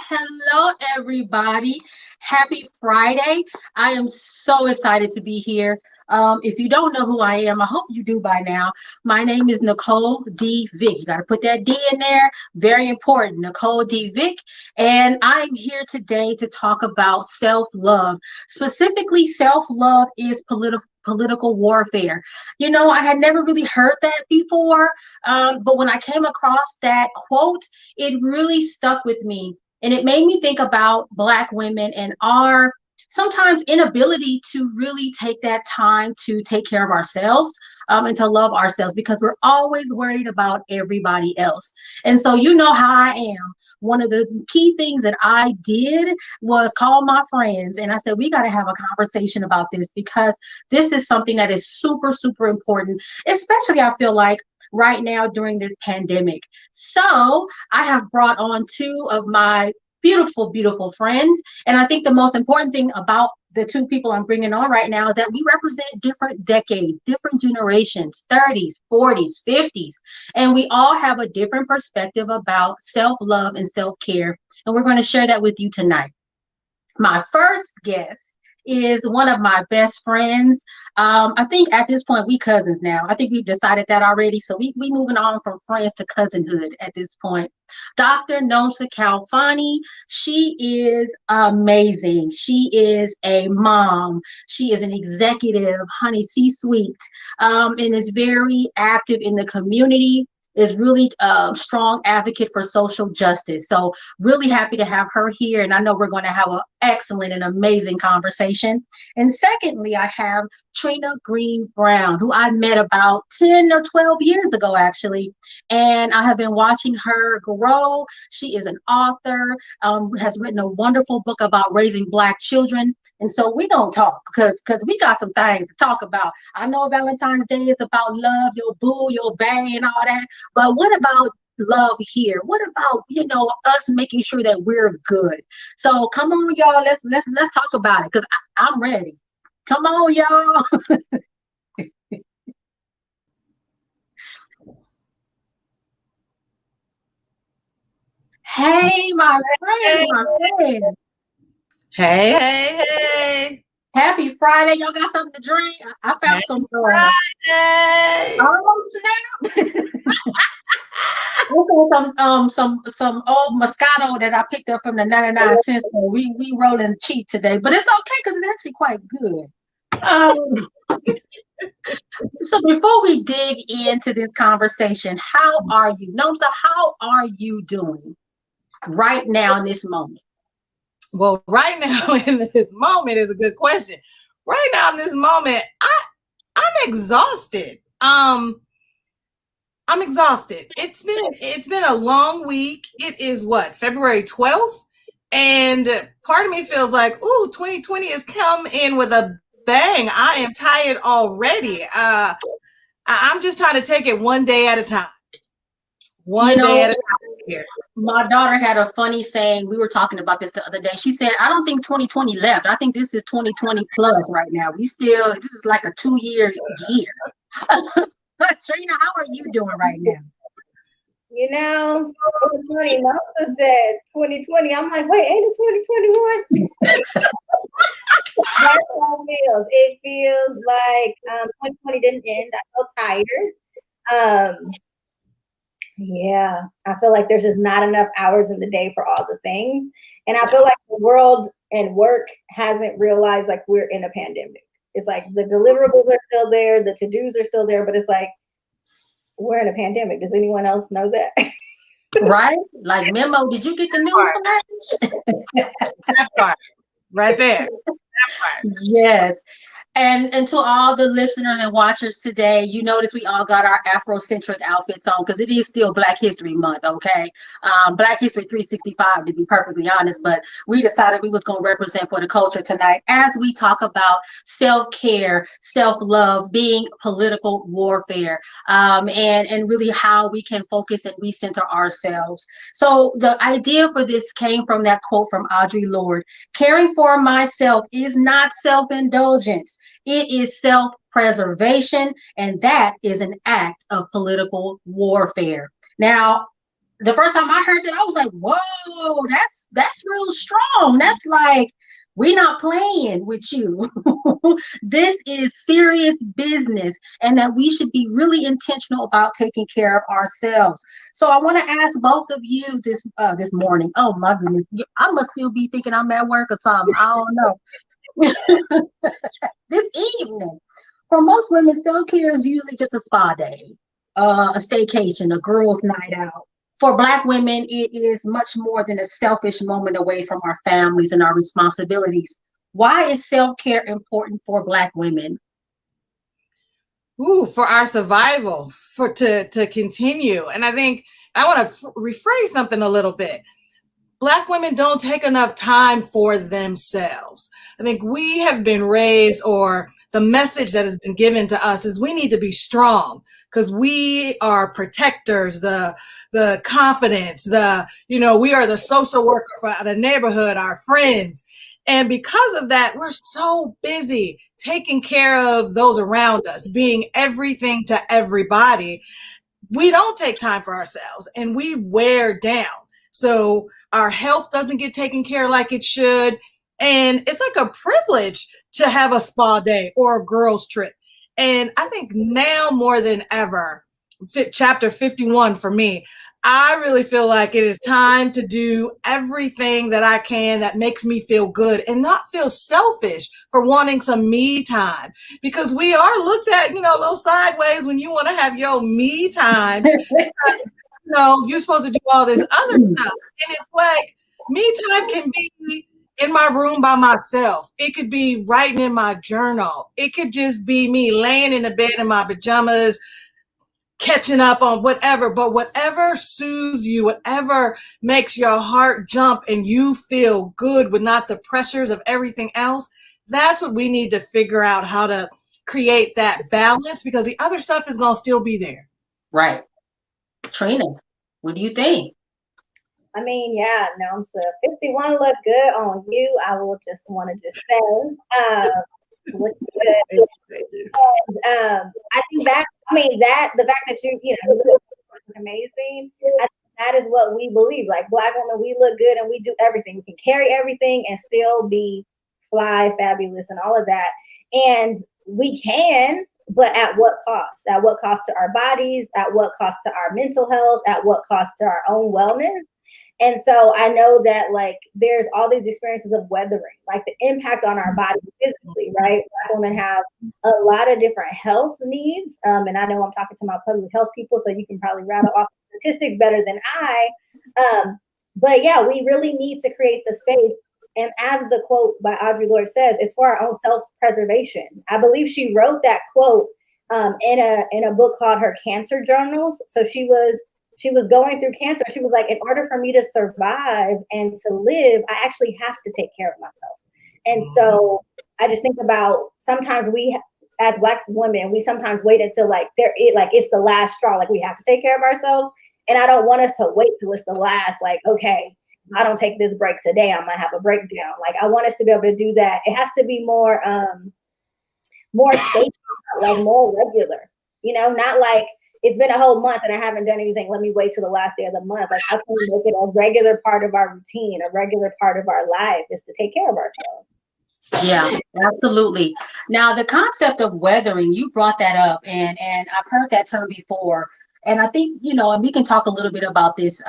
Hello, everybody. Happy Friday. I am so excited to be here. If you don't know who I am, I hope you do by now. My name is Nicole D. Vick. You got to put that D in there. Very important. Nicole D. Vick. And I'm here today to talk about self-love. Specifically, self-love is political warfare. You know, I had never really heard that before, but when I came across that quote, it really stuck with me. And it made me think about Black women and our sometimes inability to really take that time to take care of ourselves, and to love ourselves, because we're always worried about everybody else. And so, you know how I am. One of the key things that I did was call my friends and I said, we got to have a conversation about this, because this is something that is super, super important, especially I feel like right now during this pandemic. So I have brought on two of my beautiful friends. And I think the most important thing about the two people I'm bringing on right now is that we represent different decades, different generations, 30s, 40s, 50s, and we all have a different perspective about self-love and self-care. And we're going to share that with you tonight. My first guest is one of my best friends. I think at this point we cousins now. I think we've decided that already. So we moving on from friends to cousinhood at this point. Dr. Nomsa Khalfani. She is amazing. She is a mom. She is an executive, honey, C-suite, and is very active in the community, is really a strong advocate for social justice. So really happy to have her here. And I know we're going to have an excellent and amazing conversation. And secondly, I have Trina Green Brown, who I met about 10 or 12 years ago, actually. And I have been watching her grow. She is an author, has written a wonderful book about raising Black children. And so we don't talk because we got some things to talk about. I know Valentine's Day is about love, your boo, your bae, and all that. But what about love here? What about, you know, us making sure that we're good? So come on, y'all. Let's talk about it, because I'm ready. Come on, y'all. Hey, my friend. Hey. Happy Friday. Y'all got something to drink? I found some. Friday. Oh, snap. Some old Moscato that I picked up from the 99 cents store. We rolling cheap today, but it's okay because it's actually quite good. So before we dig into this conversation, how are you? Nomsa, how are you doing right now in this moment? Well, right now in this moment is a good question. Right now in this moment, I'm exhausted. I'm exhausted. It's been a long week. It is what, February 12th? And part of me feels like, ooh, 2020 has come in with a bang. I am tired already. I'm just trying to take it one day at a time. One day at a time here. My daughter had a funny saying. We were talking about this the other day. She said, I don't think 2020 left. I think this is 2020 plus right now. This is like a 2-year year. Trina, how are you doing right now? You know, it's funny. Nomsa said 2020. I'm like, wait, ain't it 2021? That's how it feels. It feels like 2020 didn't end. I feel tired. Yeah, I feel like there's just not enough hours in the day for all the things. And I feel like the world and work hasn't realized like we're in a pandemic. It's like the deliverables are still there, the to-dos are still there, but it's like we're in a pandemic. Does anyone else know that? Right? Like, Memo, did you get the news from that? That part. Right there. That part. Yes. And to all the listeners and watchers today, you notice we all got our Afrocentric outfits on because it is still Black History Month, okay? Black History 365 to be perfectly honest, but we decided we was going to represent for the culture tonight as we talk about self-care, self-love, being political warfare, and really how we can focus and recenter ourselves. So the idea for this came from that quote from Audre Lorde: caring for myself is not self-indulgence. It is self-preservation, and that is an act of political warfare. Now, the first time I heard that, I was like, whoa, that's real strong. That's like, we're not playing with you. This is serious business, and that we should be really intentional about taking care of ourselves. So I want to ask both of you this morning. Oh my goodness, I must still be thinking I'm at work or something. I don't know. This evening, for most women, self-care is usually just a spa day, a staycation, a girls' night out. For Black women, it is much more than a selfish moment away from our families and our responsibilities. Why is self-care important for Black women? Ooh, for our survival, to continue. And I think I want to rephrase something a little bit. Black women don't take enough time for themselves. I think we have been raised, or the message that has been given to us is we need to be strong because we are protectors, the confidence, we are the social worker for the neighborhood, our friends. And because of that, we're so busy taking care of those around us, being everything to everybody. We don't take time for ourselves and we wear down. So our health doesn't get taken care of like it should. And it's like a privilege to have a spa day or a girls trip. And I think now more than ever, chapter 51 for me, I really feel like it is time to do everything that I can that makes me feel good and not feel selfish for wanting some me time, because we are looked at, a little sideways when you want to have your me time. You're supposed to do all this other stuff. And it's like, me time can be in my room by myself. It could be writing in my journal. It could just be me laying in the bed in my pajamas, catching up on whatever. But whatever soothes you, whatever makes your heart jump and you feel good with not the pressures of everything else, that's what we need to figure out, how to create that balance, because the other stuff is going to still be there. Right. Trina, what do you think? I mean, yeah, Nomsa, 51 look good on you. I will just want to just say, look good. And, I think that, the fact that you look amazing, I think that is what we believe. Like Black women, we look good and we do everything. We can carry everything and still be fly, fabulous, and all of that. And we can, but at what cost? At what cost to our bodies? At what cost to our mental health? At what cost to our own wellness? And so I know that there's all these experiences of weathering, like the impact on our body physically, right? Black women have a lot of different health needs. And I know I'm talking to my public health people, so you can probably rattle off statistics better than I. But yeah, we really need to create the space. And as the quote by Audre Lorde says, it's for our own self-preservation. I believe she wrote that quote in a book called her Cancer Journals. So she was going through cancer. She was like, in order for me to survive and to live, I actually have to take care of myself. And so I just think about, sometimes we, as Black women, we sometimes wait until it's the last straw. Like we have to take care of ourselves. And I don't want us to wait till it's the last, okay, I don't take this break today, I might have a breakdown. Like I want us to be able to do that. It has to be more stable, more regular, not like, it's been a whole month and I haven't done anything, let me wait till the last day of the month. Like, how can we make it a regular part of our routine, a regular part of our life, is to take care of ourselves? Yeah, absolutely. Now, the concept of weathering, you brought that up, and I've heard that term before. And I think, and we can talk a little bit about this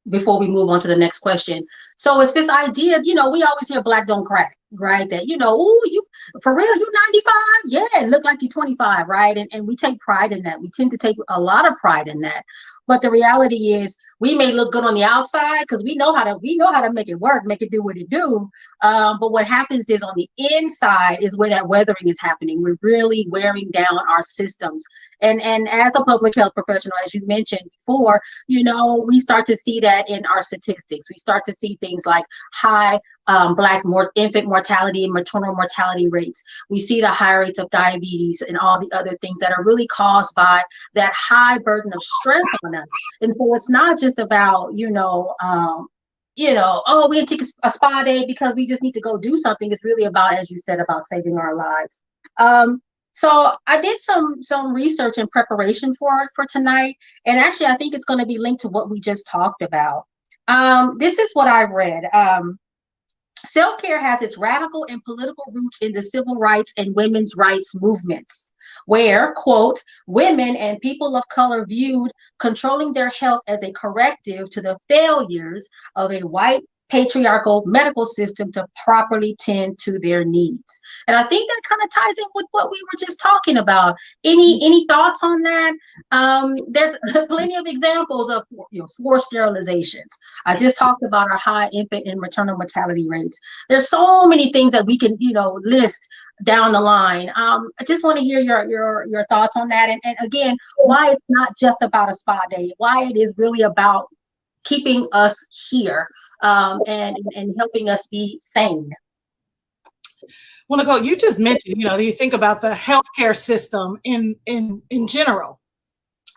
before we move on to the next question. So it's this idea, we always hear Black don't crack, right? That, oh, you, for real, you 95? Yeah, it look like you're 25, right? And we take pride in that. We tend to take a lot of pride in that. But the reality is we may look good on the outside because we know how to make it work, make it do what it do. But what happens is on the inside is where that weathering is happening. We're really wearing down our systems. And as a public health professional, as you mentioned before, we start to see that in our statistics. We start to see things like high Black infant mortality and maternal mortality rates. We see the high rates of diabetes and all the other things that are really caused by that high burden of stress on us. And so it's not just about, oh, we take a spa day because we just need to go do something. It's really about, as you said, about saving our lives. So I did some research in preparation for tonight. And actually, I think it's going to be linked to what we just talked about. This is what I've read. Self-care has its radical and political roots in the civil rights and women's rights movements, where, quote, women and people of color viewed controlling their health as a corrective to the failures of a white patriarchal medical system to properly tend to their needs. And I think that kind of ties in with what we were just talking about. Any thoughts on that? There's plenty of examples of forced sterilizations. I just talked about our high infant and maternal mortality rates. There's so many things that we can list down the line. I just want to hear your thoughts on that, and again, why it's not just about a spa day, why it is really about keeping us here, and helping us be sane. Well, Nicole, you just mentioned, you think about the healthcare system in general.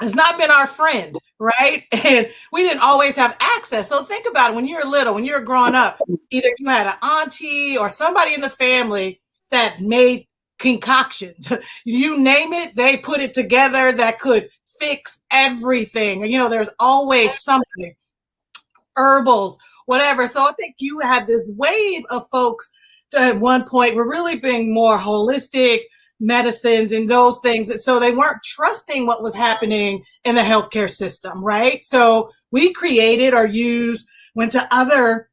It's not been our friend, right? And we didn't always have access. So think about it, when you're little, when you're growing up, either you had an auntie or somebody in the family that made concoctions. You name it, they put it together that could fix everything. There's always something, herbals, whatever. So I think you had this wave of folks at one point were really being more holistic medicines and those things. So they weren't trusting what was happening in the healthcare system, right? So we created or went to other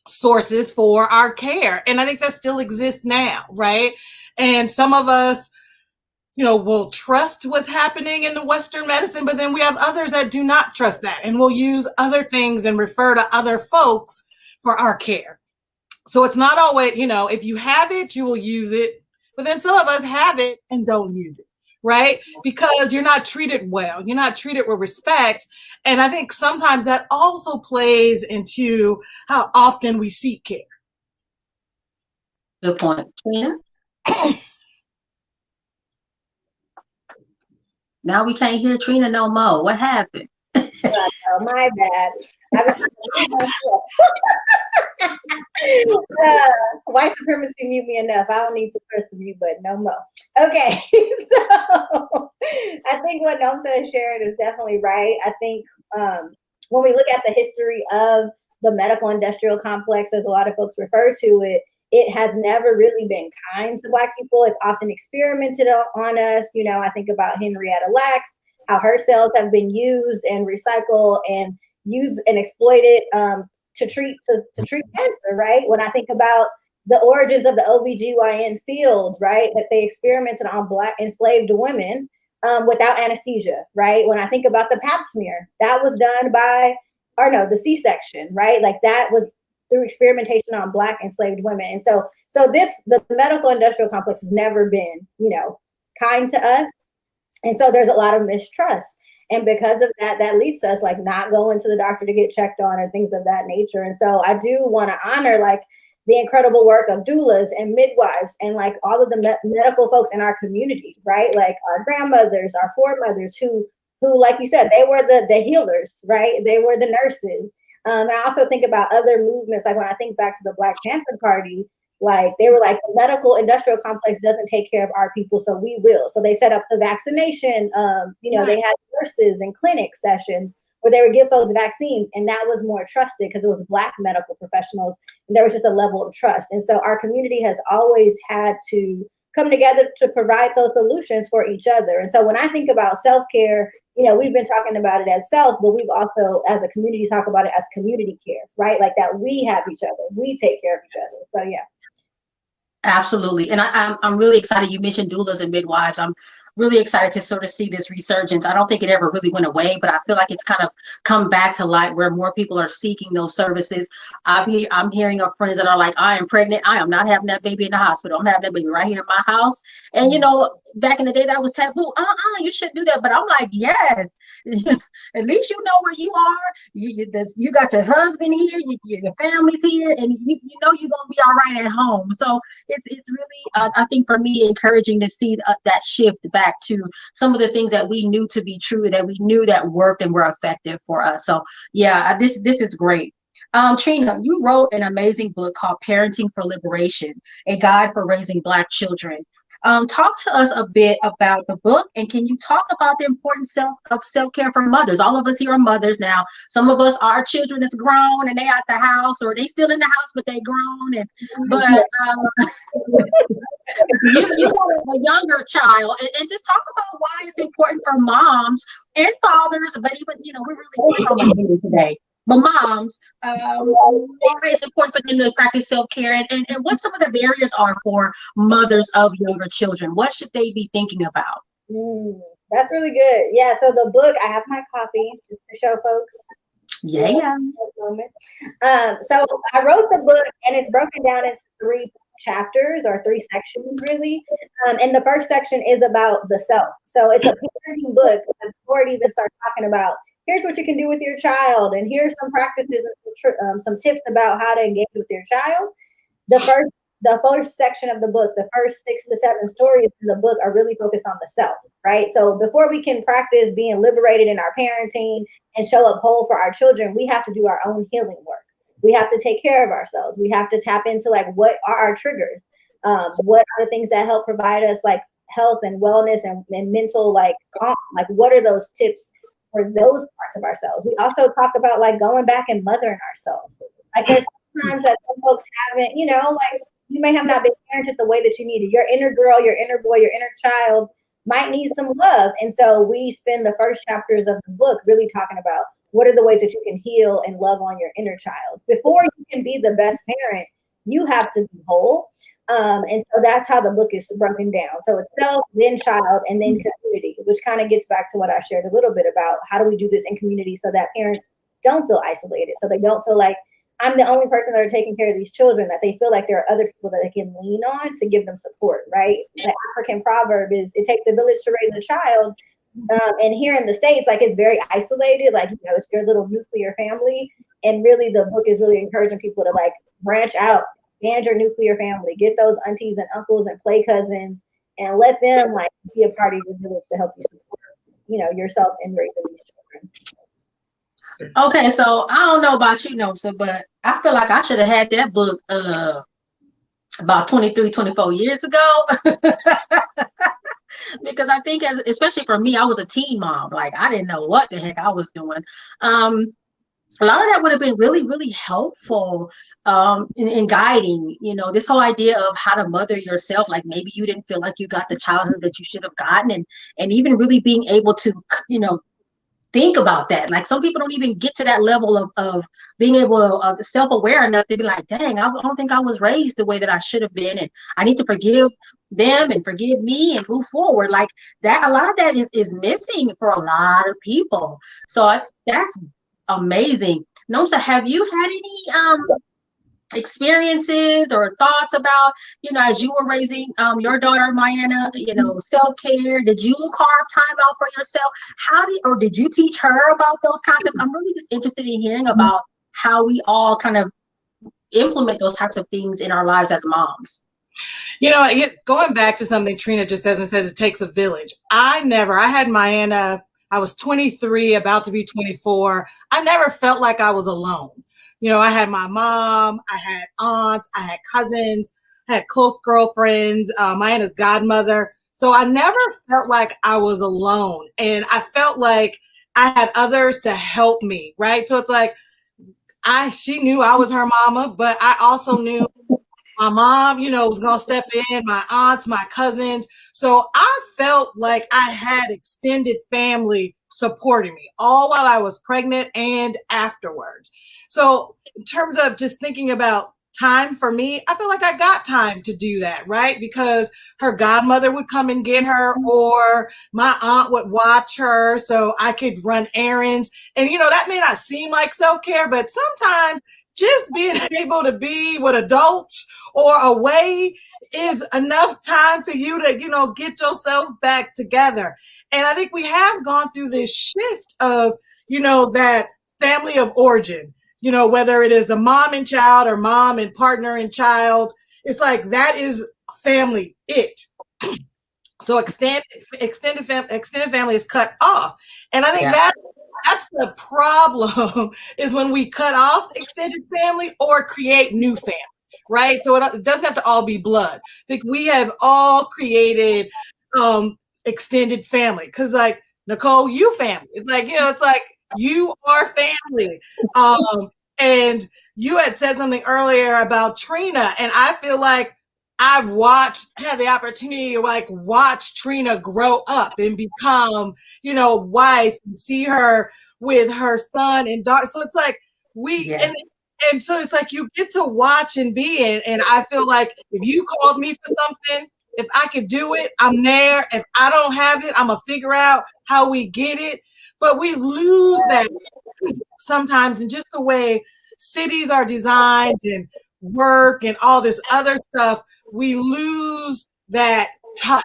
sources for our care. And I think that still exists now, right? And some of us, will trust what's happening in the Western medicine, but then we have others that do not trust that and will use other things and refer to other folks for our care. So it's not always, if you have it, you will use it. But then some of us have it and don't use it, right? Because you're not treated well. You're not treated with respect. And I think sometimes that also plays into how often we seek care. Good point. Trina? Now we can't hear Trina no more. What happened? Oh, my bad. White supremacy mute me enough. I don't need to press the mute button no more. Okay, so I think what Nomsa is sharing is definitely right. I think when we look at the history of the medical industrial complex, as a lot of folks refer to it, it has never really been kind to Black people. It's often experimented on us. I think about Henrietta Lacks, how her cells have been used and recycled and used and exploited to treat cancer, right? When I think about the origins of the OBGYN field, right, that they experimented on Black enslaved women without anesthesia, right? When I think about the pap smear, that was done the C-section, right? Like that was through experimentation on Black enslaved women. And so the medical industrial complex has never been, kind to us. And so there's a lot of mistrust. And because of that, that leads to us like not going to the doctor to get checked on and things of that nature. And so I do want to honor like the incredible work of doulas and midwives and like all of the medical folks in our community, right? Like our grandmothers, our foremothers who like you said, they were the healers, right? They were the nurses. I also think about other movements, like when I think back to the Black Panther Party, like they were like, the medical industrial complex doesn't take care of our people, so we will. So they set up the vaccination, they had nurses and clinic sessions where they would give folks vaccines, and that was more trusted because it was Black medical professionals, and there was just a level of trust. And so our community has always had to come together to provide those solutions for each other. And so when I think about self-care, we've been talking about it as self, but we've also, as a community, talk about it as community care, right? Like that we have each other, we take care of each other. So yeah. Absolutely. And I'm really excited you mentioned doulas and midwives. really excited to sort of see this resurgence. I don't think it ever really went away, but I feel like it's kind of come back to light where more people are seeking those services. I'm hearing of friends that are like, I am pregnant. I am not having that baby in the hospital. I'm having that baby right here in my house. And, you know, back in the day that was taboo. You shouldn't do that. But I'm like, yes, at least you know where you are. You got your husband here, your family's here, and you know you're going to be all right at home. So it's really, I think for me, encouraging to see that shift back to some of the things that we knew to be true, that we knew that worked and were effective for us. So yeah, this is great. Trina, you wrote an amazing book called Parenting for Liberation, a guide for raising Black children. Talk to us a bit about the book, and can you talk about the importance of self-care for mothers? All of us here are mothers now. Some of us are children that's grown and they out the house, or they still in the house but they grown. But you have a younger child, and just talk about why it's important for moms and fathers, but even, you know, we're really talking about women today. But moms, why it's important for them to practice self-care, and what some of the barriers are for mothers of younger children. What should they be thinking about? That's really good. Yeah, so the book, I have my copy just to show folks. Yeah. So I wrote the book, and it's broken down into 3 chapters or 3 sections, really. And the first section is about the self. So it's a parenting book before it even starts talking about here's what you can do with your child, and here's some practices and some tips about how to engage with your child. The first section of the book, the first 6 to 7 stories in the book are really focused on the self, right? So before we can practice being liberated in our parenting and show up whole for our children, we have to do our own healing work. We have to take care of ourselves. We have to tap into like, what are our triggers? What are the things that help provide us like health and wellness and mental like calm? Like, what are those tips for those parts of ourselves? We also talk about like going back and mothering ourselves. Like, there's sometimes that some folks haven't, you know, like you may have not been parented the way that you needed. Your inner girl, your inner boy, your inner child might need some love. And so we spend the first chapters of the book really talking about what are the ways that you can heal and love on your inner child. Before you can be the best parent, you have to be whole. And so that's how the book is broken down. So it's self, then child, and then community, which kind of gets back to what I shared a little bit about how do we do this in community so that parents don't feel isolated, so they don't feel like I'm the only person that are taking care of these children, that they feel like there are other people that they can lean on to give them support, right? The African proverb is, it takes a village to raise a child. And here in the States, like, it's very isolated, like, you know, it's your little nuclear family. And really the book is really encouraging people to like branch out, expand your nuclear family, get those aunties and uncles and play cousins, and let them like be a part of your village to help you support, you know, yourself in raising these children. Okay, so I don't know about you, Nomsa, but I feel like I should have had that book about 23, 24 years ago. Because I think, especially for me, I was a teen mom. Like, I didn't know what the heck I was doing. A lot of that would have been really, really helpful in guiding, you know, this whole idea of how to mother yourself. Like, maybe you didn't feel like you got the childhood that you should have gotten, and even really being able to, you know, think about that. Like, some people don't even get to that level of being able to self-aware enough to be like, dang, I don't think I was raised the way that I should have been, and I need to forgive them and forgive me and move forward. Like that, a lot of that is missing for a lot of people. So that's amazing. Nomsa, have you had any experiences or thoughts about, you know, as you were raising your daughter Mayana, you know, self-care? Did you carve time out for yourself? Did you teach her about those concepts? I'm really just interested in hearing about how we all kind of implement those types of things in our lives as moms. You know, going back to something Trina just says, it takes a village. I had Mayana, I was 23, about to be 24. I never felt like I was alone. You know, I had my mom, I had aunts, I had cousins, I had close girlfriends, Mayana's godmother. So I never felt like I was alone. And I felt like I had others to help me, right? So it's like, she knew I was her mama, but I also knew my mom, you know, was going to step in, my aunts, my cousins. So I felt like I had extended family supporting me all while I was pregnant and afterwards. So in terms of just thinking about time for me, I feel like I got time to do that, right? Because her godmother would come and get her, or my aunt would watch her so I could run errands. And, that may not seem like self-care, but sometimes just being able to be with adults or away is enough time for you to, get yourself back together. And I think we have gone through this shift of, that family of origin. Whether it is the mom and child or mom and partner and child, it's like that is family. So extended family is cut off, and I think that's the problem is when we cut off extended family or create new family, right? So it doesn't have to all be blood. I think we have all created extended family because, like Nicole, you family. It's like it's like. You are family. And you had said something earlier about Trina, and I feel like I've had the opportunity to watch Trina grow up and become, wife, and see her with her son and daughter. So it's like and so it's like you get to watch and be in. And I feel like if you called me for something, if I could do it, I'm there. If I don't have it, I'm gonna figure out how we get it. But we lose that sometimes in just the way cities are designed and work and all this other stuff. We lose that touch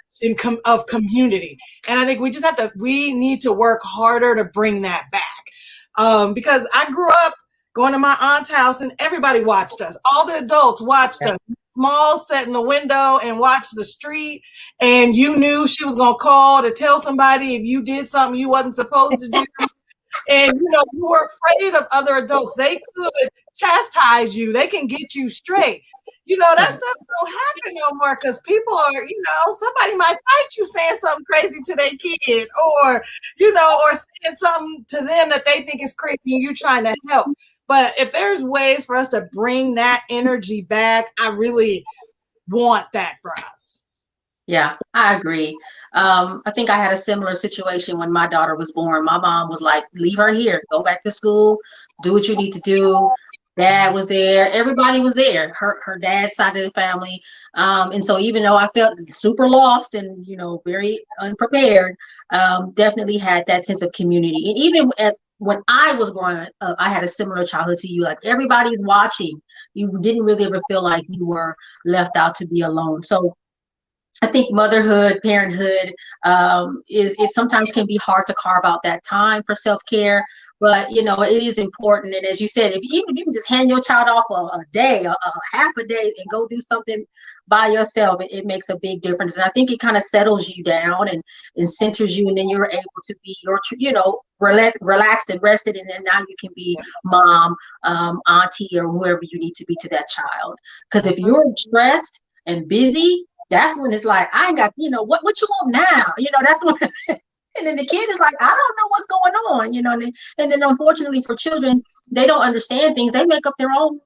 of community. And I think we need to work harder to bring that back. Because I grew up going to my aunt's house and everybody watched us. All the adults watched us. Small, sat in the window and watched the street, and you knew she was going to call to tell somebody if you did something you wasn't supposed to do. And, you were afraid of other adults. They could chastise you. They can get you straight. That stuff don't happen no more because people are, somebody might fight you saying something crazy to their kid or, or saying something to them that they think is crazy and you're trying to help. But if there's ways for us to bring that energy back, I really want that for us. Yeah, I agree. I think I had a similar situation when my daughter was born. My mom was like, leave her here, go back to school, do what you need to do. Dad was there. Everybody was there. Her dad's side of the family. And so even though I felt super lost and, very unprepared, definitely had that sense of community. And even when I was growing up, I had a similar childhood to you. Like everybody's watching. You didn't really ever feel like you were left out to be alone. So I think motherhood, parenthood is sometimes can be hard to carve out that time for self-care, but it is important. And as you said, even if you can just hand your child off a day, a half a day, and go do something by yourself, it makes a big difference. And I think it kind of settles you down and centers you, and then you're able to be relaxed and rested, and then now you can be mom, auntie, or whoever you need to be to that child. Because if you're stressed and busy, that's when it's like, I ain't got, what you want now? That's when, and then the kid is like, I don't know what's going on, and then unfortunately for children, they don't understand things. They make up their own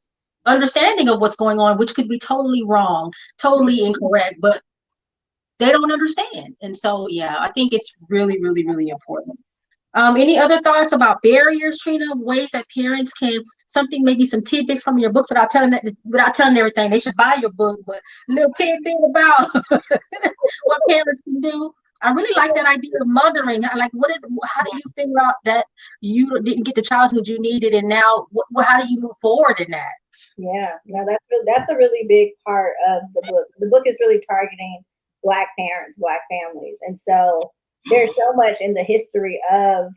understanding of what's going on, which could be totally wrong, totally incorrect, but they don't understand. And so, yeah, I think it's really, really, really important. Any other thoughts about barriers, Trina? Ways that parents can maybe some tidbits from your book without telling everything. They should buy your book, but a little tidbit about what parents can do. I really like that idea of mothering. Like, how do you figure out that you didn't get the childhood you needed, and now how do you move forward in that? Yeah, no, that's a really big part of the book. The book is really targeting Black parents, Black families, and so there's so much in the history of,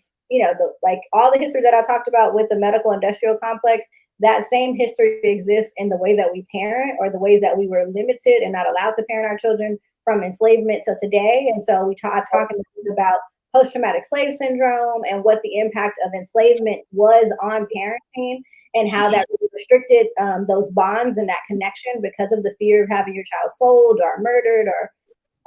all the history that I talked about with the medical industrial complex. That same history exists in the way that we parent, or the ways that we were limited and not allowed to parent our children from enslavement to today. And so I talk about post-traumatic slave syndrome and what the impact of enslavement was on parenting, and how that really restricted those bonds and that connection because of the fear of having your child sold or murdered or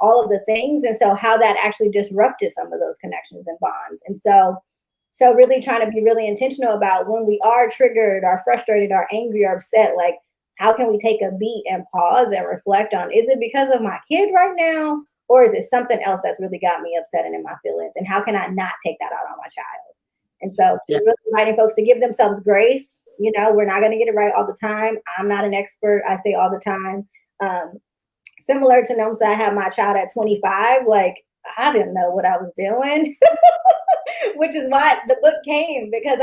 all of the things. And so how that actually disrupted some of those connections and bonds. And so really trying to be really intentional about when we are triggered or frustrated or angry or upset, like, how can we take a beat and pause and reflect on, is it because of my kid right now? Or is it something else that's really got me upset and in my feelings? And how can I not take that out on my child? And so just really inviting folks to give themselves grace You know, we're not going to get it right all the time. I'm not an expert. I say all the time. Similar to Nomsa, I had my child at 25. Like, I didn't know what I was doing, which is why the book came, because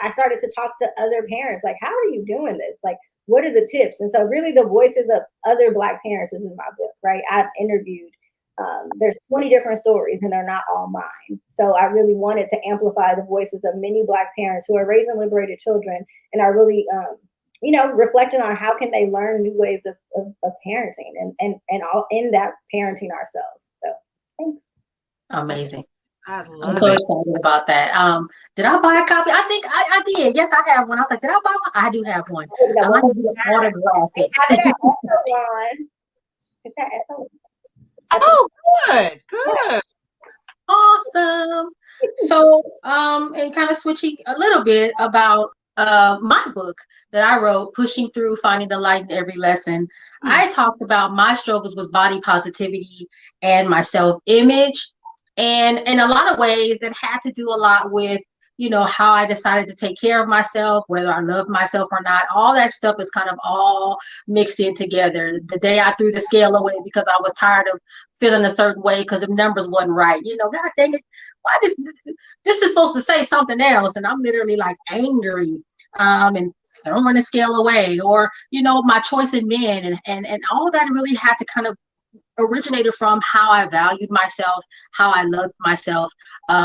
I started to talk to other parents. Like, how are you doing this? Like, what are the tips? And so really the voices of other Black parents is in my book, right? I've interviewed, there's 20 different stories and they're not all mine. So I really wanted to amplify the voices of many Black parents who are raising liberated children and are really, you know, reflecting on how can they learn new ways of parenting and all in that parenting ourselves. So thanks. Amazing. I I'm love so it. excited about that. Did I buy a copy? I think I did. Yes, I have one. I was like, did I buy one? I do have one. I might need to autograph it. Oh, good, good. Awesome. So, and kind of switching a little bit about my book that I wrote, Pushing Through, Finding the Light in Every Lesson. I talked about my struggles with body positivity and my self-image, and in a lot of ways that had to do a lot with, you know, how I decided to take care of myself, whether I love myself or not. All that stuff is kind of all mixed in together. The day I threw the scale away because I was tired of feeling a certain way because the numbers wasn't right. You know, God dang it, why this is supposed to say something else, and I'm literally like angry, and throwing the scale away, or, you know, my choice in men, and all that really had to kind of originated from how I valued myself, how I loved myself,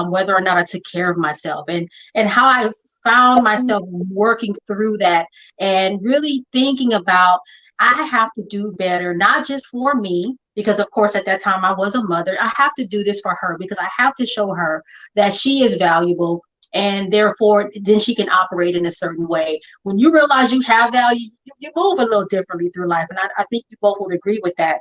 whether or not I took care of myself, and how I found myself working through that and really thinking about, I have to do better, not just for me, because of course at that time I was a mother. I have to do this for her because I have to show her that she is valuable, and therefore then she can operate in a certain way. When you realize you have value, you move a little differently through life, and I think you both would agree with that.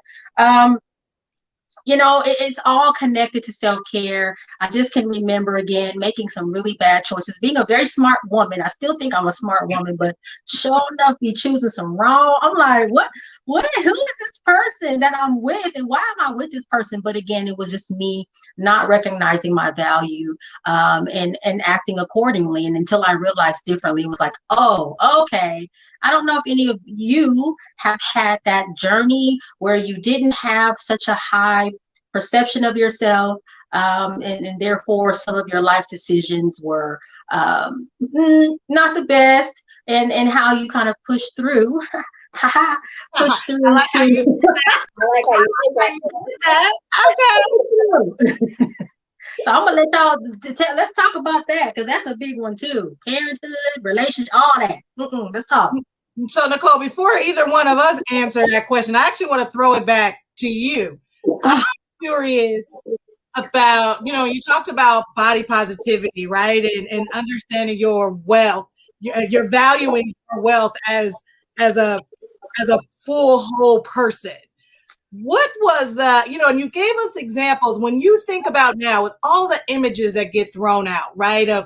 You know, it's all connected to self-care. I just can remember again making some really bad choices, being a very smart woman. I still think I'm a smart woman, but sure enough be choosing some wrong. I'm like, who is this person that I'm with, and why am I with this person? But again, it was just me not recognizing my value, and acting accordingly. And until I realized differently, it was like, oh, okay. I don't know if any of you have had that journey where you didn't have such a high perception of yourself, and therefore some of your life decisions were not the best, and how you kind of push through. Push through. I like how you did that. Okay. So I'm gonna let y'all let's talk about that, because that's a big one too. Parenthood, relationship, all that. Let's talk. So Nicole, before either one of us answer that question, I actually want to throw it back to you. I'm curious about, you know, you talked about body positivity, right? And understanding your wealth, you're valuing your wealth as a full whole person. What was the, you know, and you gave us examples when you think about now with all the images that get thrown out, right? Of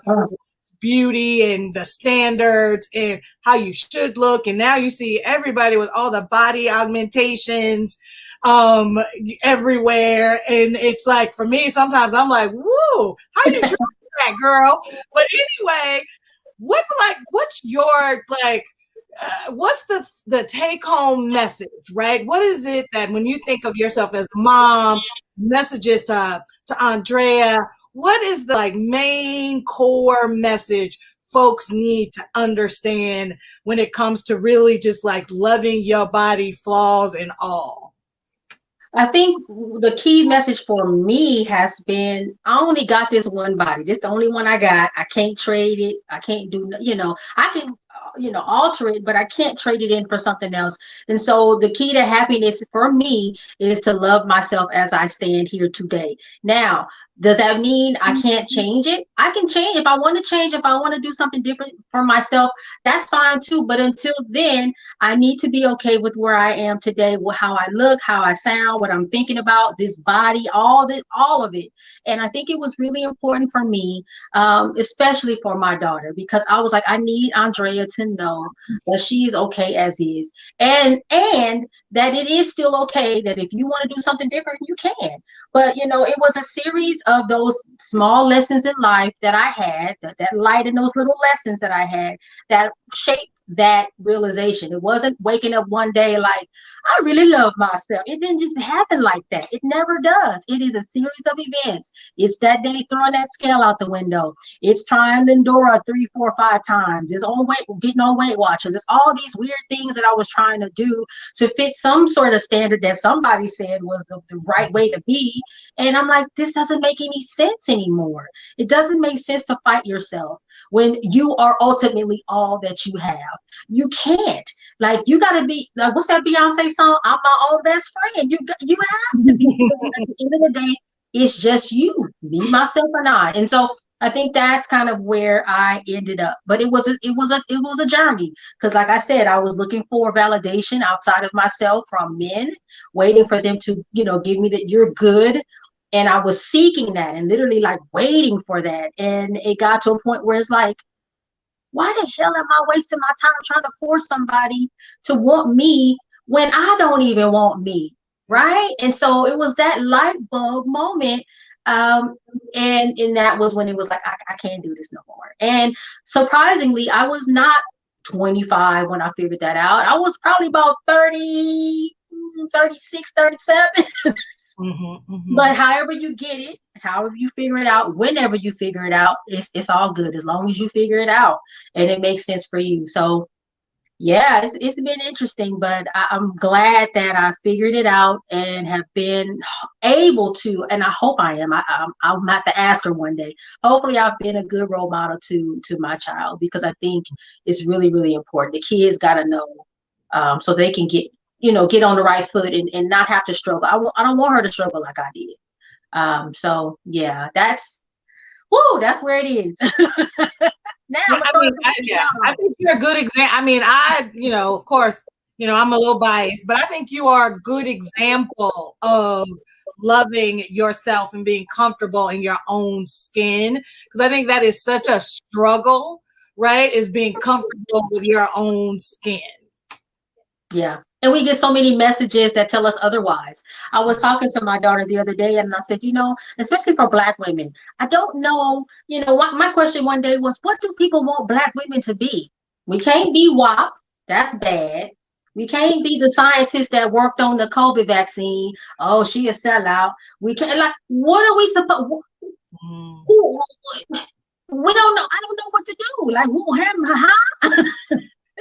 beauty and the standards and how you should look. And now you see everybody with all the body augmentations everywhere. And it's like, for me, sometimes I'm like, whoa, how you doing that, girl? But anyway, what's your, like, what's the take-home message, right? What is it that when you think of yourself as a mom, messages to Andrea, what is the, like, main core message folks need to understand when it comes to really just like loving your body, flaws and all? I think the key message for me has been, I only got this one body. This is the only one I got. I can't trade it. I can't do, you know, I can, you know, alter it, but I can't trade it in for something else. And so the key to happiness for me is to love myself as I stand here today. Now, does that mean I can't change it? I can change if I want to change. If I want to do something different for myself, that's fine too. But until then, I need to be okay with where I am today, with how I look, how I sound, what I'm thinking about, this body, all of it. And I think it was really important for me, especially for my daughter, because I was like, I need Andrea to to know that she's okay as is, and that it is still okay that if you want to do something different, you can. But it was a series of those small lessons in life that I had, that light in those little lessons that I had, that shaped that realization. It wasn't waking up one day like, I really love myself. It didn't just happen like that. It never does. It is a series of events. It's that day throwing that scale out the window. It's trying Lindora 3, 4, 5 times. It's on weight, getting on Weight Watchers. It's all these weird things that I was trying to do to fit some sort of standard that somebody said was the right way to be. And I'm like, this doesn't make any sense anymore. It doesn't make sense to fight yourself when you are ultimately all that you have. You can't. Like, you got to be, like, what's that Beyonce song? I'm my own best friend. You have to be. Because at the end of the day, it's just you, me, myself, and I. And so I think that's kind of where I ended up. But it was a journey, because, like I said, I was looking for validation outside of myself from men, waiting for them to, give me that you're good. And I was seeking that and literally like waiting for that. And it got to a point where it's like, why the hell am I wasting my time trying to force somebody to want me when I don't even want me? Right. And so it was that light bulb moment. And that was when it was like, I can't do this no more. And surprisingly, I was not 25 when I figured that out. I was probably about 30, 36, 37. But however you get it, however you figure it out, whenever you figure it out, it's all good as long as you figure it out and it makes sense for you. So yeah, it's been interesting, but I'm glad that I figured it out and have been able to, and I hope I am. I'll have to ask her one day. Hopefully I've been a good role model to my child, because I think it's really, really important. The kids got to know, so they can get on the right foot and not have to struggle. I don't want her to struggle like I did. So yeah, that's where it is. Now, I think you're a good example. I mean, of course, I'm a little biased, but I think you are a good example of loving yourself and being comfortable in your own skin. Because I think that is such a struggle, right? Is being comfortable with your own skin. Yeah. And we get so many messages that tell us otherwise. I was talking to my daughter the other day and I said, especially for Black women, I don't know, my question one day was, what do people want Black women to be? We can't be WAP. That's bad. We can't be the scientist that worked on the COVID vaccine. Oh, she a sellout. We can't, like, what are we supposed, we don't know. I don't know what to do. Like,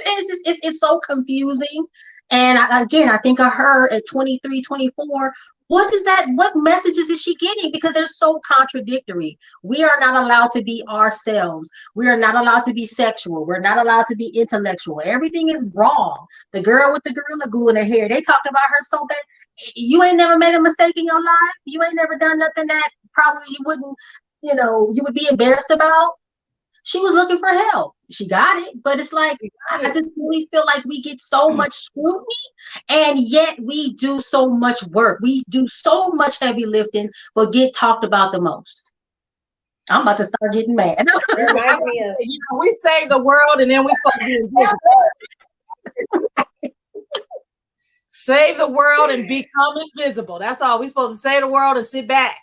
it's so confusing. And I think of her at 23, 24. What messages is she getting? Because they're so contradictory. We are not allowed to be ourselves. We are not allowed to be sexual. We're not allowed to be intellectual. Everything is wrong. The girl with the gorilla glue in her hair, they talked about her so bad. You ain't never made a mistake in your life. You ain't never done nothing that probably you wouldn't, you would be embarrassed about. She was looking for help. She got it, but it's like, I just really feel like we get so much scrutiny, and yet we do so much work. We do so much heavy lifting, but get talked about the most. I'm about to start getting mad. We save the world, and then we supposed to be save the world and become invisible. That's all. We supposed to save the world and sit back.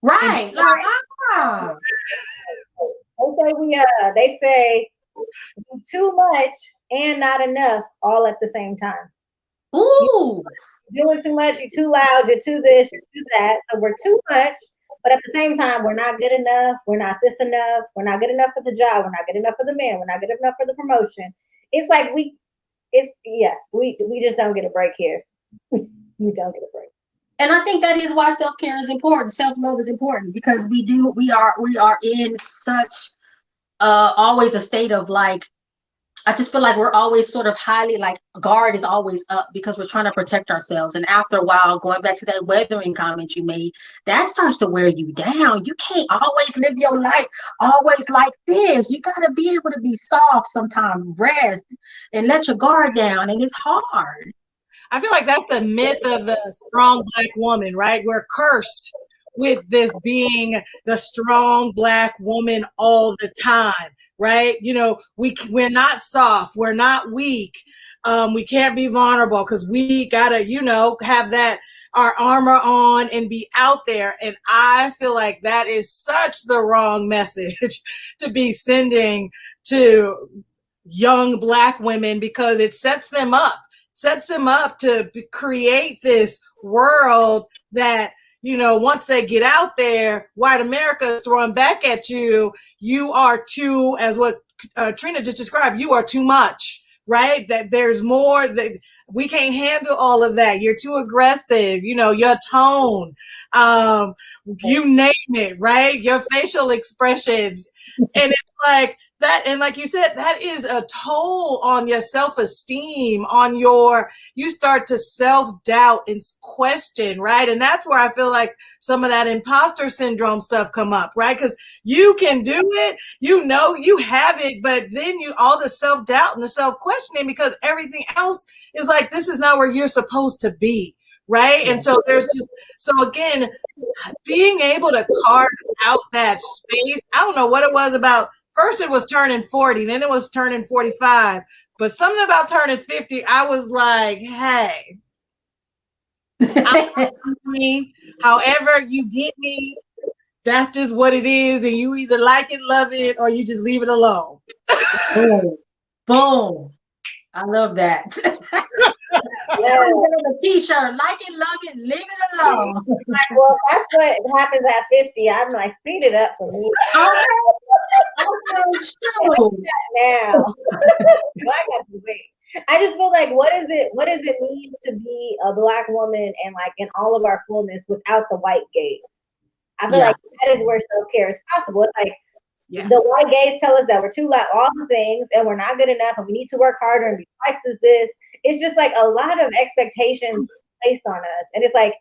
Right. They say too much and not enough all at the same time. Ooh. Doing too much, you're too loud, you're too this, you're too that. So we're too much, but at the same time, we're not good enough. We're not this enough. We're not good enough for the job. We're not good enough for the man. We're not good enough for the promotion. It's like we just don't get a break here. We don't get a break. And I think that is why self-care is important. Self-love is important, because we are in such always a state of like, I just feel like we're always sort of highly, like, guard is always up because we're trying to protect ourselves. And after a while, going back to that weathering comment you made, that starts to wear you down. You can't always live your life always like this. You got to be able to be soft sometimes, rest, and let your guard down. And it's hard. I feel like that's the myth of the strong Black woman, right? We're cursed with this being the strong Black woman all the time, right? You know, we're not soft, we're not weak. We can't be vulnerable because we gotta, you know, have that our armor on and be out there. And I feel like that is such the wrong message to be sending to young Black women, because it sets them up to create this world that, you know, once they get out there, white America is throwing back at you. You are too, as what Trina just described, you are too much, right? That there's more, that we can't handle all of that. You're too aggressive, you know, your tone, you name it, right? Your facial expressions. And it's like that. And like you said, that is a toll on your self-esteem, on you start to self-doubt and question, right? And that's where I feel like some of that imposter syndrome stuff come up, right? Because you can do it, you know, you have it, but then all the self-doubt and the self-questioning, because everything else is like, this is not where you're supposed to be. Right. And so so again, being able to carve out that space. I don't know what it was about. First, it was turning 40, then it was turning 45. But something about turning 50, I was like, hey, however you get me, that's just what it is. And you either like it, love it, or you just leave it alone. Boom. Boom. I love that. Yeah. A t-shirt, like it, love it, leave it alone. Like, well, that's what happens at 50. I'm like, speed it up for me. Now. I just feel like, what does it mean to be a Black woman and like in all of our fullness without the white gaze? I feel like that is where self-care is possible. It's like, the white gaze tell us that we're too like all the things and we're not good enough and we need to work harder and be twice as this. It's just like a lot of expectations placed on us. And it's like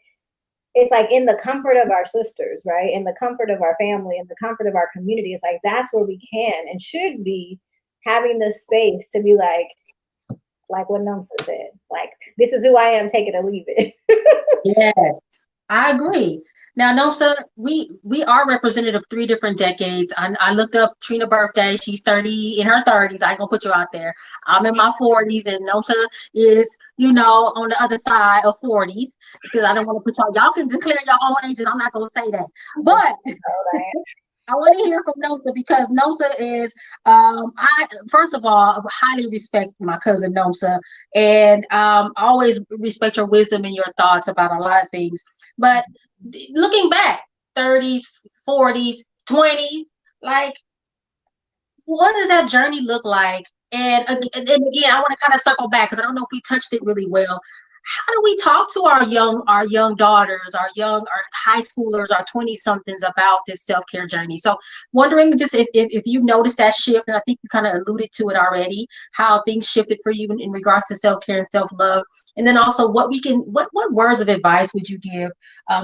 in the comfort of our sisters, right? In the comfort of our family, in the comfort of our community. It's like, that's where we can and should be having the space to be like what Nomsa said, like, this is who I am, take it or leave it. Yes, I agree. Now, Nomsa, we are representative of 3 different decades. I looked up Trina's birthday. She's 30, in her 30s. I ain't gonna put you out there. I'm in my 40s, and Nomsa is, you know, on the other side of 40s, because I don't want to put y'all can declare your own ages. I'm not gonna say that. But I want to hear from Nomsa, because Nomsa is, I first of all highly respect my cousin Nomsa, and always respect your wisdom and your thoughts about a lot of things. But looking back, 30s, 40s, 20s, like, what does that journey look like? And again, I want to kind of circle back, because I don't know if we touched it really well. How do we talk to our young daughters, our high schoolers, our 20-somethings about this self-care journey? So wondering just if you noticed that shift, and I think you kind of alluded to it already, how things shifted for you in regards to self-care and self-love. And then also what words of advice would you give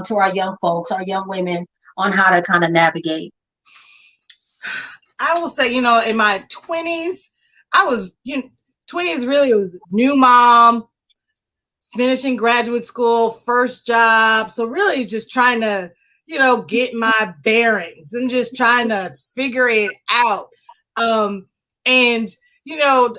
to our young folks, our young women, on how to kind of navigate? I will say, you know, in my 20s, I was, 20s really was new mom, finishing graduate school, first job. So really just trying to, you know, get my bearings and just trying to figure it out. And, you know,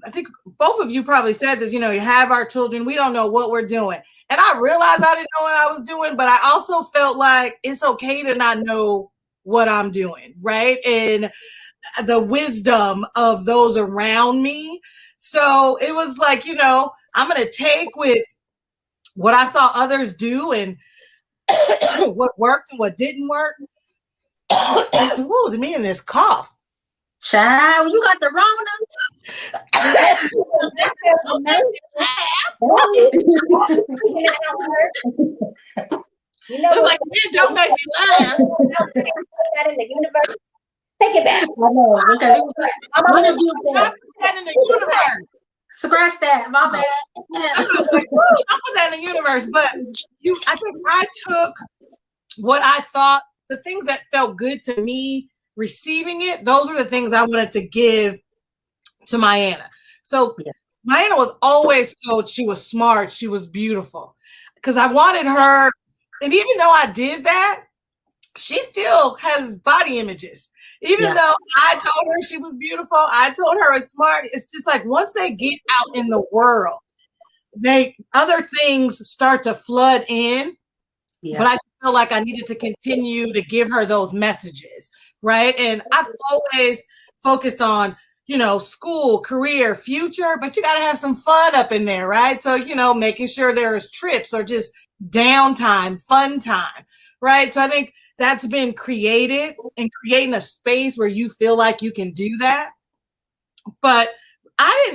I think both of you probably said this, you know, you have our children, we don't know what we're doing. And I realized I didn't know what I was doing, but I also felt like it's okay to not know what I'm doing, right? And the wisdom of those around me. So it was like, you know, I'm going to take with what I saw others do and what worked and what didn't work. Ooh, me and this cough. Child, you got the Rona. You know, it's like, man, don't make me laugh. Put that in the universe. Take it back. I know. Okay. Put that in the universe. Scratch that, my bad. I was like, I put that in the universe. But I think I took what I thought, the things that felt good to me, receiving it, those were the things I wanted to give to Myanna. So Myanna was always told she was smart, she was beautiful, because I wanted her. And even though I did that, she still has body images. Even though I told her she was beautiful, I told her it's smart. It's just like once they get out in the world, other things start to flood in. Yeah. But I feel like I needed to continue to give her those messages, right? And I've always focused on, school, career, future, but you got to have some fun up in there, right? So, making sure there's trips or just downtime, fun time, right? So I think that's been created and creating a space where you feel like you can do that. But I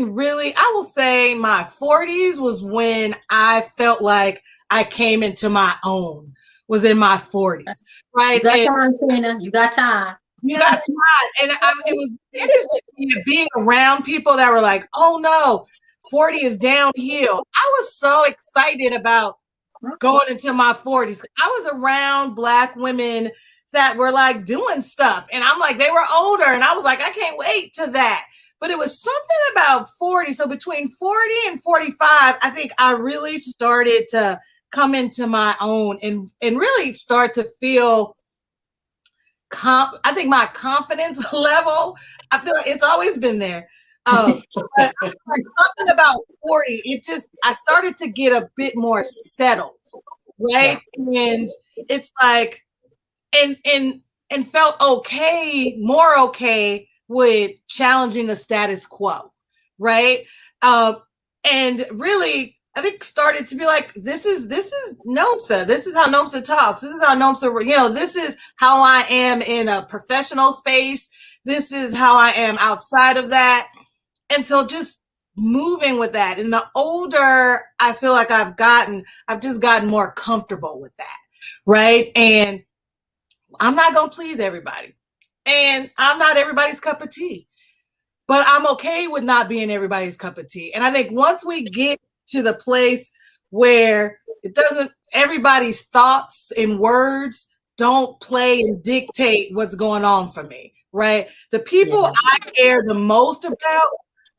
will say my 40s was when I felt like I came into my own, was in my 40s, right? You got time, Trina. You got time. You got time. And it was interesting being around people that were like, oh no, 40 is downhill. I was so excited about going into my 40s. I was around Black women that were like doing stuff. And I'm like, they were older. And I was like, I can't wait to that. But it was something about 40. So between 40 and 45, I think I really started to come into my own and really start to feel I think my confidence level, I feel like it's always been there. But something about 40, I started to get a bit more settled, right? And it's like, and felt okay, more okay with challenging the status quo, right? And really, I think started to be like, this is Nomsa. This is how Nomsa talks. This is how Nomsa, this is how I am in a professional space. This is how I am outside of that. And so just moving with that. And the older I feel like I've just gotten more comfortable with that, right? And I'm not going to please everybody. And I'm not everybody's cup of tea. But I'm okay with not being everybody's cup of tea. And I think once we get to the place where everybody's thoughts and words don't play and dictate what's going on for me, right? The people I care the most about,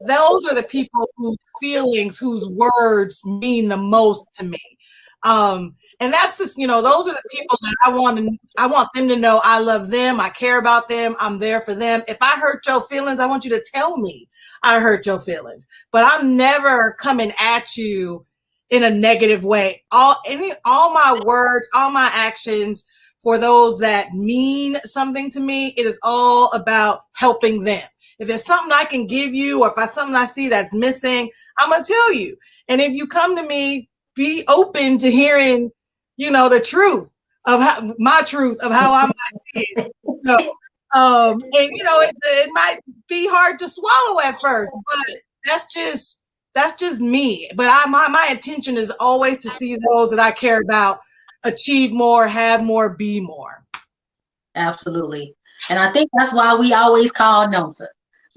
those are the people whose feelings, whose words mean the most to me. And that's just, those are the people that I want them to know I love them. I care about them. I'm there for them. If I hurt your feelings, I want you to tell me I hurt your feelings, but I'm never coming at you in a negative way. All my words, all my actions for those that mean something to me, it is all about helping them. If there's something I can give you, or if there's something I see that's missing, I'm going to tell you. And if you come to me, be open to hearing, the truth of my truth of how I might see it. And it might be hard to swallow at first, but that's just me. But my intention is always to see those that I care about achieve more, have more, be more. Absolutely. And I think that's why we always call Nomsa.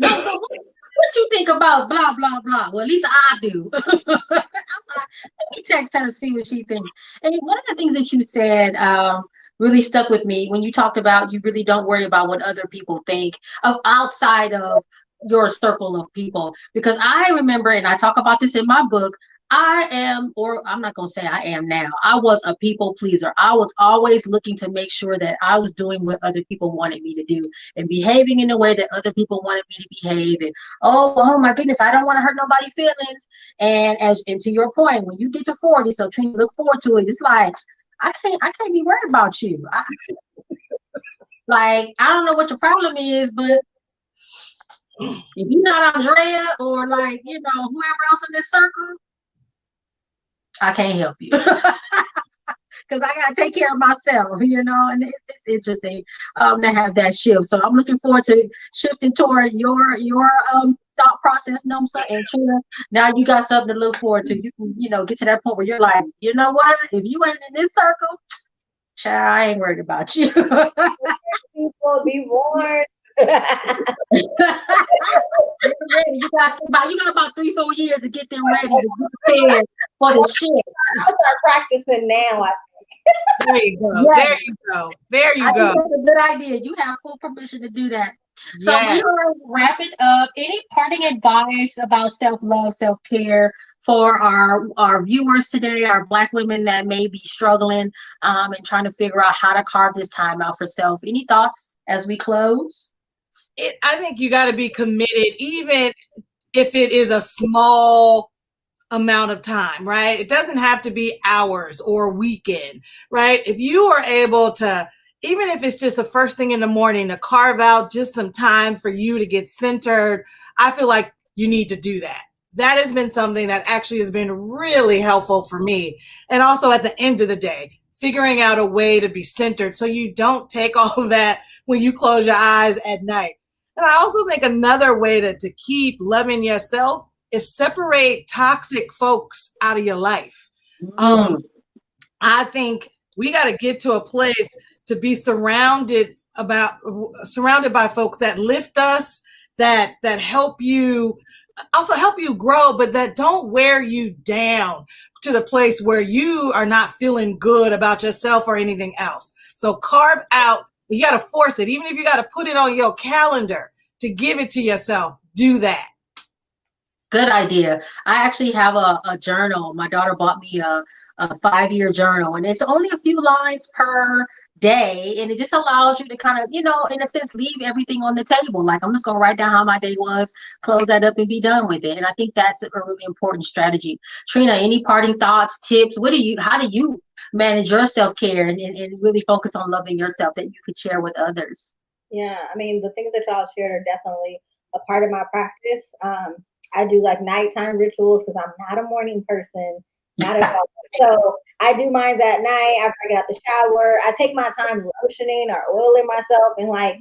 Nomsa, what you think about blah, blah, blah? Well, at least I do. Let me text her and see what she thinks. And one of the things that you said really stuck with me when you talked about you really don't worry about what other people think of outside of your circle of people. Because I remember, and I talk about this in my book, I'm not going to say I am now. I was a people pleaser. I was always looking to make sure that I was doing what other people wanted me to do and behaving in the way that other people wanted me to behave. And oh my goodness, I don't want to hurt nobody's feelings. And to your point, when you get to 40, so Trina, look forward to it. It's like, I can't be worried about you. I don't know what your problem is, but if you're not Andrea or whoever else in this circle, I can't help you because I gotta take care of myself, and it's interesting to have that shift. So I'm looking forward to shifting toward your thought process, Nomsa and Trina. Now you got something to look forward to. You can, get to that point where you're like, you know what? If you ain't in this circle, child, I ain't worried about you. People be warned. You got about 3-4 years to get them ready to get prepared for the shit. I'll start practicing now. There you go. Yes. There you go. There you I go. think that's a good idea. You have full permission to do that. So Yeah. we are wrapping up. Any parting advice about self-love, self-care for our viewers today, our Black women that may be struggling and trying to figure out how to carve this time out for self? Any thoughts as we close? I think you got to be committed, even if it is a small amount of time, right? It doesn't have to be hours or weekend, right? If you are able to, even if it's just the first thing in the morning, to carve out just some time for you to get centered, I feel like you need to do that. That has been something that actually has been really helpful for me. And also at the end of the day, figuring out a way to be centered so you don't take all of that when you close your eyes at night. And I also think another way to keep loving yourself is separate toxic folks out of your life. I think we got to get to a place to be surrounded by folks that lift us, that help you, also help you grow, but that don't wear you down to the place where you are not feeling good about yourself or anything else. So carve out, you got to force it. Even if you got to put it on your calendar to give it to yourself, do that. Good idea. I actually have a journal. My daughter bought me a 5-year journal, and it's only a few lines per day, and it just allows you to kind of, in a sense, leave everything on the table. Like, I'm just gonna write down how my day was, close that up, and be done with it. And I think that's a really important strategy. Trina, any parting thoughts, tips? How do you manage your self-care and really focus on loving yourself that you could share with others? Yeah, I mean, the things that y'all shared are definitely a part of my practice. I do like nighttime rituals because I'm not a morning person, not at all. So I do mine at night after I get out the shower. I take my time lotioning or oiling myself and like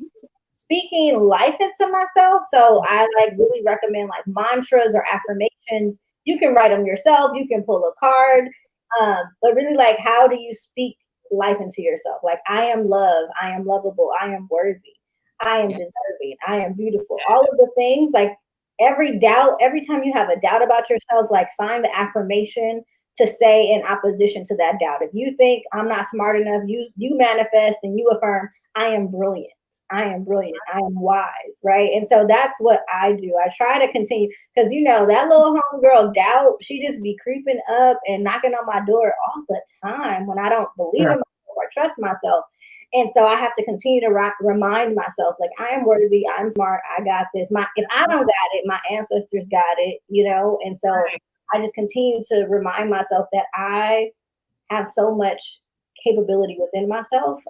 speaking life into myself. So I like really recommend like mantras or affirmations. You can write them yourself. You can pull a card. But really, like, how do you speak life into yourself? Like, I am love. I am lovable. I am worthy. I am deserving. I am beautiful. All of the things, like, every time you have a doubt about yourself, like, find the affirmation to say in opposition to that doubt. If you think I'm not smart enough, you manifest and you affirm, I am brilliant. I am brilliant. I am wise, right? And so that's what I do. I try to continue because, that little homegirl doubt, she just be creeping up and knocking on my door all the time when I don't believe in myself or trust myself. And so I have to continue to remind myself, like, I am worthy, I'm smart, I got this. If I don't got it, my ancestors got it, And so I just continue to remind myself that I have so much capability within myself.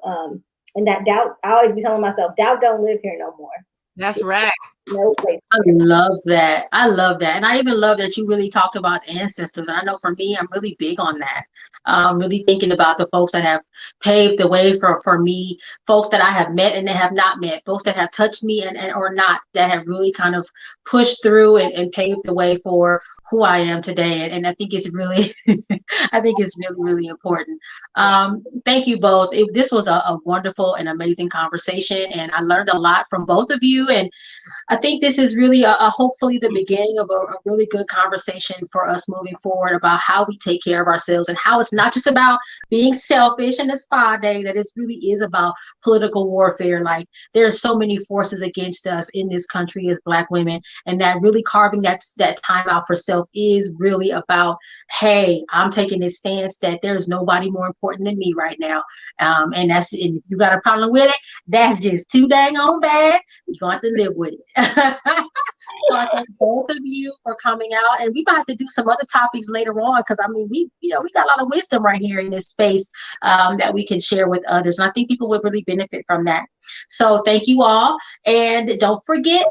And that doubt, I always be telling myself, doubt don't live here no more. That's right. No place. I love that. I love that. And I even love that you really talked about ancestors. And I know for me, I'm really big on that. Really thinking about the folks that have paved the way for me, folks that I have met and that have not met, folks that have touched me and or not, that have really kind of pushed through and paved the way for who I am today. And I think it's really, I think it's really, really important. Thank you both. This was a wonderful and amazing conversation. And I learned a lot from both of you. And I think this is really hopefully the beginning of a really good conversation for us moving forward about how we take care of ourselves and how it's not just about being selfish in a spa day, that it really is about political warfare. Like, there's so many forces against us in this country as Black women, and that really carving that time out for self is really about, hey, I'm taking this stance that there's nobody more important than me right now. And if you got a problem with it, that's just too dang on bad. You're going to have to live with it. So I thank both of you for coming out, and we might have to do some other topics later on, because I mean, we got a lot of wisdom right here in this space that we can share with others, and I think people would really benefit from that. So thank you all, and don't forget,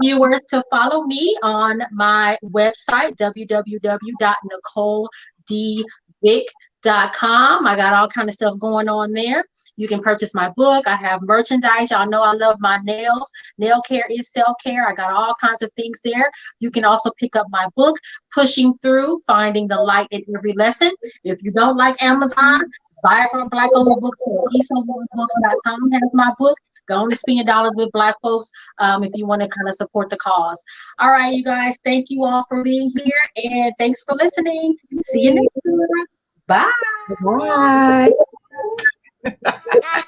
viewers, to follow me on my website, www.NicoleDVick.com. I got all kind of stuff going on there. You can purchase my book. I have merchandise. Y'all know I love my nails. Nail care is self-care. I got all kinds of things there. You can also pick up my book, Pushing Through, Finding the Light in Every Lesson. If you don't like Amazon, buy it from Black-owned book. EastOverBooks.com has my book. Go on to spend your dollars with Black folks if you want to kind of support the cause. All right, you guys, thank you all for being here, and thanks for listening. See you next time. Bye. Bye. Bye.